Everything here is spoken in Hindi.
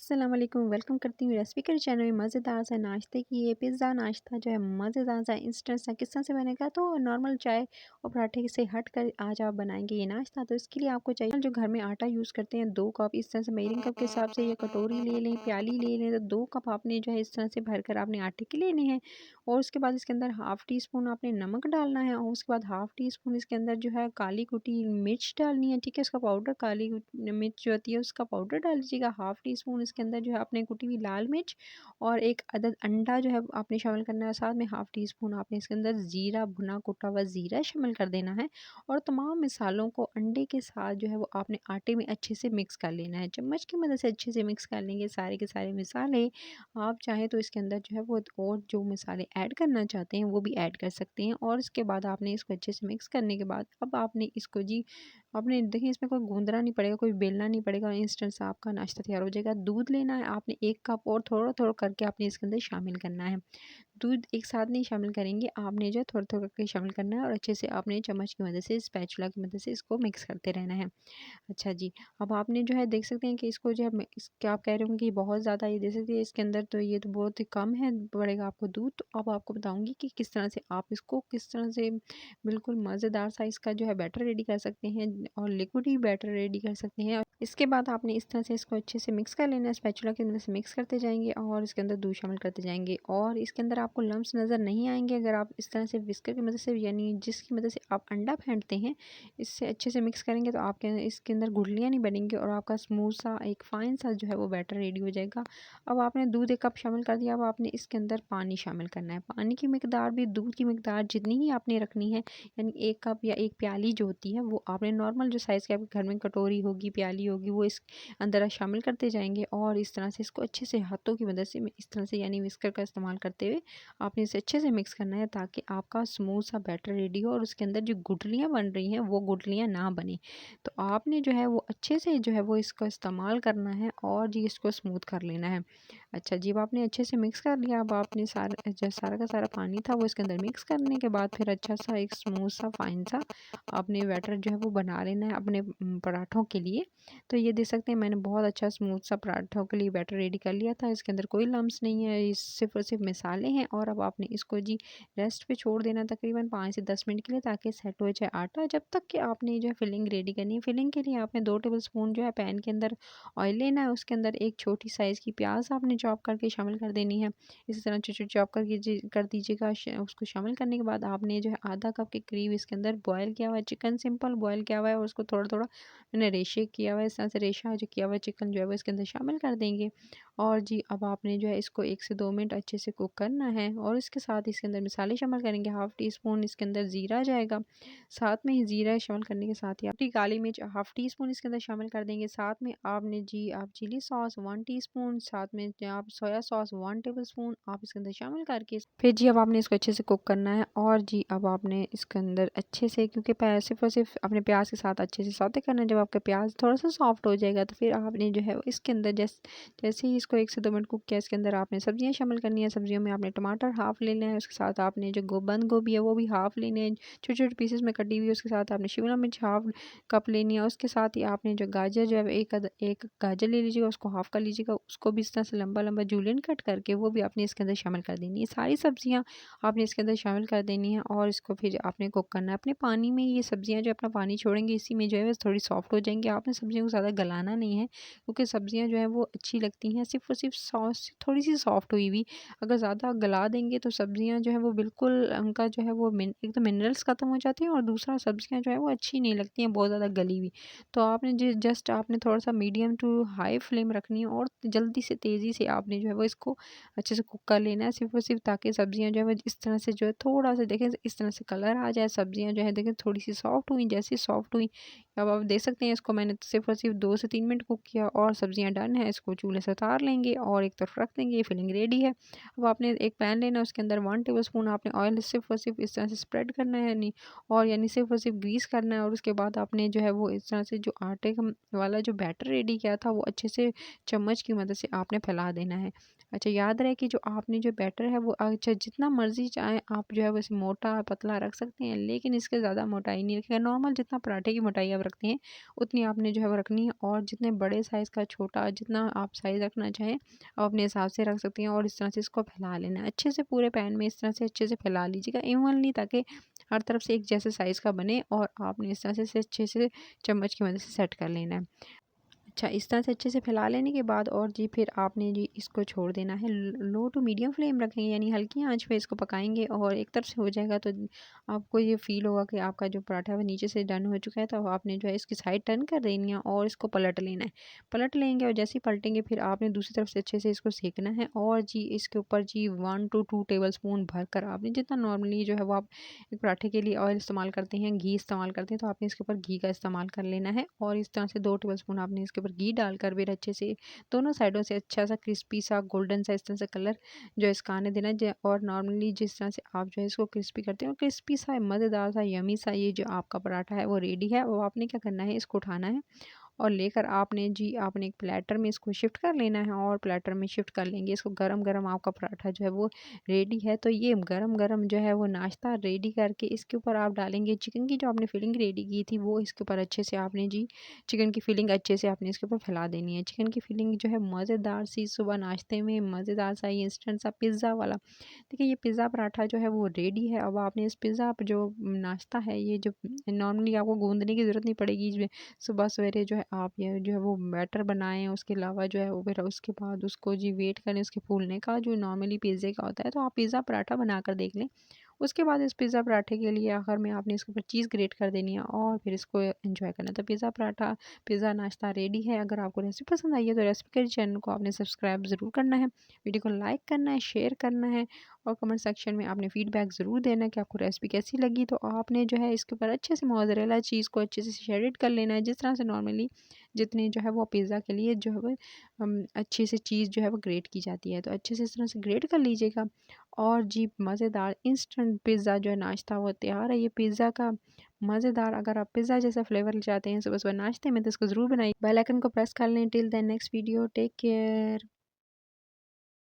अस्सलाम वालेकुम, वेलकम करती हूँ रेसिपी के चैनल में। मज़ेदार सा नाश्ते की ये पिज़्ज़ा नाश्ता जो है मज़ेदार सा इंस्टेंट सा किस तरह से बनेगा, तो नॉर्मल चाय और पराठे से हट कर आज आप बनाएंगे ये नाश्ता। तो इसके लिए आपको चाहिए जो घर में आटा यूज़ करते हैं 2 कप, इस तरह से मेजरिंग कप के हिसाब से, या कटोरी ले लें, प्याली ले लें, तो 2 कप आपने जो है इस तरह से भर कर आपने आटे के लेने हैं। और उसके बाद इसके अंदर हाफ़ टी स्पून आपने नमक डालना है, और उसके बाद हाफ़ टी स्पून इसके अंदर जो है काली कुटी मिर्च डालनी है। ठीक है, उसका पाउडर, काली मिर्च जो होती है उसका पाउडर डाल दीजिएगा। हाफ़ टी स्पून इसके अंदर जो है आपने कुटी हुई लाल मिर्च और एक अदद अंडा जो है आपने शामिल करना है। साथ में हाफ़ टी स्पून आपने इसके अंदर ज़ीरा, भुना कुटा हुआ ज़ीरा शामिल कर देना है। और तमाम मिसालों को अंडे के साथ जो है वो आपने आटे में अच्छे से मिक्स कर लेना है। चम्मच की मदद से अच्छे से मिक्स कर लेंगे सारे के सारे मसाले। आप चाहें तो इसके अंदर जो है वो और जो मसाले ऐड करना चाहते हैं वो भी ऐड कर सकते हैं। और इसके बाद आपने इसको अच्छे से मिक्स करने के बाद अब आपने इसको जी आपने देखिए इसमें कोई गूंदना नहीं पड़ेगा, कोई बेलना नहीं पड़ेगा, इंस्टेंट सा आपका नाश्ता तैयार हो जाएगा। दूध लेना है आपने 1 कप, और थोड़ा-थोड़ा करके आपने इसके अंदर शामिल करना है। दूध एक साथ नहीं शामिल करेंगे, आपने जो है थोड़ा-थोड़ा करके शामिल करना है, और अच्छे से आपने चम्मच की मदद से, स्पैचुला की मदद से इसको मिक्स करते रहना है। अच्छा जी, अब आपने जो है देख सकते हैं कि इसको जो है इस क्या आप कह रहे होंगे कि बहुत ज़्यादा ये दे सकती है इसके अंदर, तो ये तो बहुत ही कम है, पड़ेगा आपको दूध। तो अब आपको बताऊँगी कि किस तरह से आप इसको किस तरह से बिल्कुल मज़ेदार सा इसका जो है बैटर रेडी कर सकते हैं, और लिक्विडी बैटर रेडी कर सकते हैं। इसके बाद आपने इस तरह से इसको अच्छे से मिक्स कर लेना है, स्पैचुला की मदद से मिक्स करते जाएँगे और इसके अंदर दूध शामिल करते जाएँगे, और इसके अंदर आपको लम्प्स नज़र नहीं आएँगे अगर आप इस तरह से व्हिस्कर की मदद से, यानी जिसकी मदद से आप अंडा फेंटते हैं, इससे अच्छे से मिक्स करेंगे तो आपके इसके अंदर गुठलियाँ नहीं बनेंगी, और आपका स्मूथ सा एक फ़ाइन सा जो है वो बैटर रेडी हो जाएगा। अब आपने दूध 1 कप शामिल कर दिया, अब आपने इसके अंदर पानी शामिल करना है। पानी की मिकदार भी दूध की मिकदार जितनी ही आपने रखनी है, यानी 1 कप या 1 प्याली जो होती है वो आपने नॉर्मल जो साइज़ की आपके घर में कटोरी होगी, प्याली होगी, वो इस अंदर आप शामिल करते जाएँगे। और इस तरह से इसको अच्छे से हाथों की मदद से इस तरह से, यानी व्हिस्कर का इस्तेमाल करते हुए आपने इसे अच्छे से मिक्स करना है, ताकि आपका स्मूथ सा बैटर रेडी हो और उसके अंदर जो गुठलियाँ बन रही हैं वो गुठलियाँ ना बने। तो आपने जो है वो अच्छे से जो है वो इसका इस्तेमाल करना है, और जी इसको स्मूथ कर लेना है। अच्छा जी, अब आपने अच्छे से मिक्स कर लिया, अब आपने सारा जो सारा का सारा पानी था वो इसके अंदर मिक्स करने के बाद फिर अच्छा सा एक स्मूथ सा फाइन सा आपने बैटर जो है वो बना लेना है अपने पराठों के लिए। तो ये देख सकते हैं मैंने बहुत अच्छा स्मूथ सा पराठों के लिए बैटर रेडी कर लिया था। इसके अंदर कोई लम्स नहीं है, ये सिर्फ और सिर्फ मिसाले हैं। और अब आपने इसको जी रेस्ट पे छोड़ देना तकरीबन 5 से 10 मिनट के लिए, ताकि सेट हो जाए आटा। जब तक कि आपने जो है फिलिंग रेडी करनी है, फिलिंग के लिए आपने 2 टेबल स्पून जो है पैन के अंदर ऑयल लेना है, उसके अंदर एक छोटी साइज़ की प्याज आपने चॉप करके शामिल कर देनी है। इसी तरह छोटी छोटी चॉप करके कर दीजिएगा। उसको शामिल करने के बाद आपने जो है आधा कप के करीब इसके अंदर बॉयल किया हुआ है चिकन, सिंपल बॉयल किया हुआ है, और उसको थोड़ा थोड़ा मैंने रेशे किया हुआ है, इस तरह से रेशा जो किया हुआ है चिकन जो है वो इसके अंदर शामिल कर देंगे। और जी अब आपने जो है इसको 1 से 2 मिनट अच्छे से कुक करना है, और इसके साथ इसके अंदर मसाले शामिल करेंगे। हाफ़ टी स्पून इसके अंदर ज़ीरा जाएगा, साथ में ही ज़ीरा शामिल करने के साथ ही आप काली मिर्च हाफ़ टी स्पून इसके अंदर शामिल कर देंगे। साथ में आपने जी आप चिली सॉस 1 टीस्पून, साथ में आप सोया सॉस 1 टेबलस्पून आप इसके अंदर शामिल करके फिर जी अब आपने इसको अच्छे से कुक करना है। और जी अब आपने इसके अंदर अच्छे से, क्योंकि सिर्फ और सिर्फ अपने प्याज के साथ अच्छे से सौते करना है। जब आपका प्याज थोड़ा सा सॉफ्ट हो जाएगा तो फिर आपने जो है वो इसके अंदर जैसे ही इसको 1 से 2 मिनट कुक किया, इसके अंदर आपने सब्जियां शामिल करनी है। सब्जियों में आपने टमाटर हाफ़ लेना है, उसके साथ आपने जो बंद गोभी है वो भी हाफ़ लेने हैं, छोटे छोटे पीसेस में कटी हुई। उसके साथ आपने शिमला मिर्च हाफ़ कप लेनी है। उसके साथ ही आपने जो गाजर जो है एक गाजर ले लीजिएगा, उसको हाफ़ कर लीजिएगा, उसको भी इस तरह से लंबा लंबा जूलियन कट करके वो भी आपने इसके अंदर शामिल कर देनी है। सारी सब्जियां आपने इसके अंदर शामिल कर देनी है, और इसको फिर आपने कुक करना है अपने पानी में। ये सब्जियां जो अपना पानी छोड़ेंगी इसी में जो है थोड़ी सॉफ्ट हो जाएंगी। आपने सब्जियों को ज़्यादा गलाना नहीं है, क्योंकि सब्जियां जो है वो अच्छी लगती हैं सिर्फ और सिर्फ सॉस थोड़ी सी सॉफ्ट हुई हुई। अगर ज़्यादा गला देंगे तो सब्जियां जो है वो बिल्कुल उनका जो है वो एक तो मिनरल्स ख़त्म हो जाते हैं, और दूसरा सब्जियां जो है वो अच्छी नहीं लगती हैं बहुत ज़्यादा गली हुई। तो आपने जस्ट आपने थोड़ा-सा मीडियम टू हाई फ्लेम रखनी है, और जल्दी से तेज़ी से आपने जो है वो इसको अच्छे से कुक कर लेना है, सिर्फ़ और सिर्फ ताकि सब्जियाँ जो है वो इस तरह से जो है थोड़ा-सा देखें इस तरह से कलर आ जाए। सब्जियाँ जो है देखें थोड़ी-सी सॉफ्ट हुई, जैसे सॉफ्ट हुई अब आप देख सकते हैं इसको मैंने सिर्फ़ और सिर्फ 2 से 3 मिनट कुक किया, और सब्जियाँ डन है। इसको चूल्हे से उतार लेंगे और एक तरफ रख देंगे, ये फिलिंग रेडी है। अब आपने एक पैन लेना है, उसके अंदर 1 टेबलस्पून आपने ऑयल सिर्फ़ और सिर्फ इस तरह से स्प्रेड करना है, यानी और यानी सिर्फ़ और सिर्फ ग्रीस करना है। और उसके बाद आपने जो है वो इस तरह से जो आटे का वाला जो बैटर रेडी किया था वो अच्छे से चम्मच की मदद से आपने फैला देना है। अच्छा याद रहे कि जो आपने जो बैटर है वो अच्छा जितना मर्ज़ी चाहें आप जो है वैसे मोटा पतला रख सकते हैं, लेकिन इसके ज़्यादा मोटाई नहीं रखिएगा। नॉर्मल जितना पराठे की मोटाई आप रखते हैं उतनी आपने जो है वो रखनी है, और जितने बड़े साइज़ का छोटा जितना आप साइज़ रखना जितना चाहे आप अपने हिसाब से रख सकती हैं और इस तरह से इसको फैला लेना है। अच्छे से पूरे पैन में इस तरह से अच्छे से फैला लीजिएगा इवनली, ताकि हर तरफ से एक जैसे साइज़ का बने और आपने इस तरह से इसे अच्छे से चम्मच की मदद से सेट कर लेना है। अच्छा, इस तरह से अच्छे से फैला लेने के बाद और जी फिर आपने जी इसको छोड़ देना है। लो टू मीडियम फ्लेम रखेंगे, यानी हल्की आंच पे इसको पकाएंगे और एक तरफ से हो जाएगा तो आपको ये फील होगा कि आपका जो पराठा है वो नीचे से डन हो चुका है। तो आपने जो है इसकी साइड टर्न कर देनी है और इसको पलट लेना है। पलट लेंगे और जैसे ही पलटेंगे फिर आपने दूसरी तरफ से अच्छे से इसको सेकना है और जी इसके ऊपर जी 1 to 2 टेबल स्पून भर कर आपने जितना नॉर्मली जो है वो आप एक पराठे के लिए ऑयल इस्तेमाल करते हैं, घी इस्तेमाल करते हैं, तो आपने इसके ऊपर घी का इस्तेमाल कर लेना है और इस तरह से 2 टेबल स्पून आपने इसके ऊपर घी डालकर फिर अच्छे से दोनों साइडों से अच्छा सा क्रिस्पी सा गोल्डन सा इस तरह से कलर जो है इसका आने देना है। और नॉर्मली जिस तरह से आप जो है इसको क्रिस्पी करते हैं और क्रिस्पी सा मज़ेदार सा यमी सा ये जो आपका पराठा है वो रेडी है। वो आपने क्या करना है, इसको उठाना है और लेकर आपने एक प्लेटर में इसको शिफ्ट कर लेना है और प्लेटर में शिफ्ट कर लेंगे इसको। गरम-गरम आपका पराठा जो है वो रेडी है। तो ये गरम-गरम जो है वो नाश्ता रेडी करके इसके ऊपर आप डालेंगे चिकन की जो आपने फिलिंग रेडी की थी, वो इसके ऊपर अच्छे से आपने जी चिकन की फिलिंग अच्छे से आपने इसके ऊपर फैला देनी है। चिकन की फिलिंग जो है मज़ेदार सी सुबह नाश्ते में मज़ेदार सा ये इंस्टेंट सा पिज़्ज़ा वाला, देखिए ये पिज़्ज़ा पराठा जो है वो रेडी है। अब आपने इस पिज़्ज़ा जो नाश्ता है ये जो नॉर्मली आपको गूँदने की ज़रूरत नहीं पड़ेगी। सुबह सवेरे जो है आप ये जो है वो बैटर बनाएँ, उसके अलावा जो है वो फिर उसके बाद उसको जी वेट करें उसके फूलने का, जो नॉर्मली पिज़्ज़े का होता है। तो आप पिज़्ज़ा पराठा बनाकर देख लें। उसके बाद इस पिज़्ज़ा पराठे के लिए आखिर में आपने इसके ऊपर चीज़ ग्रेट कर देनी है और फिर इसको एंजॉय करना है। तो पिज़्ज़ा पराठा, पिज़्ज़ा नाश्ता रेडी है। अगर आपको रेसिपी पसंद आई है तो रेसिपी के चैनल को आपने सब्सक्राइब ज़रूर करना है, वीडियो को लाइक करना है, शेयर करना है और कमेंट सेक्शन में आपने फीडबैक ज़रूर देना है कि आपको रेसिपी कैसी लगी। तो आपने जो है इसके ऊपर अच्छे से मोज़रेला चीज़ को अच्छे से शेडेड कर लेना है, जिस तरह से नॉर्मली जितनी जो है वो पिज़्ज़ा के लिए जो है वो अच्छे से चीज़ जो है वो ग्रेट की जाती है। तो अच्छे से इस तरह से ग्रेट कर लीजिएगा और जी मज़ेदार इंस्टेंट पिज़्ज़ा जो है नाश्ता वो तैयार है। ये पिज़्ज़ा का मज़ेदार, अगर आप पिज़्ज़ा जैसा फ्लेवर चाहते हैं सुबह-सुबह नाश्ते में तो इसको ज़रूर बनाइए। बेल आइकन को प्रेस कर लें। Till then next video, take care.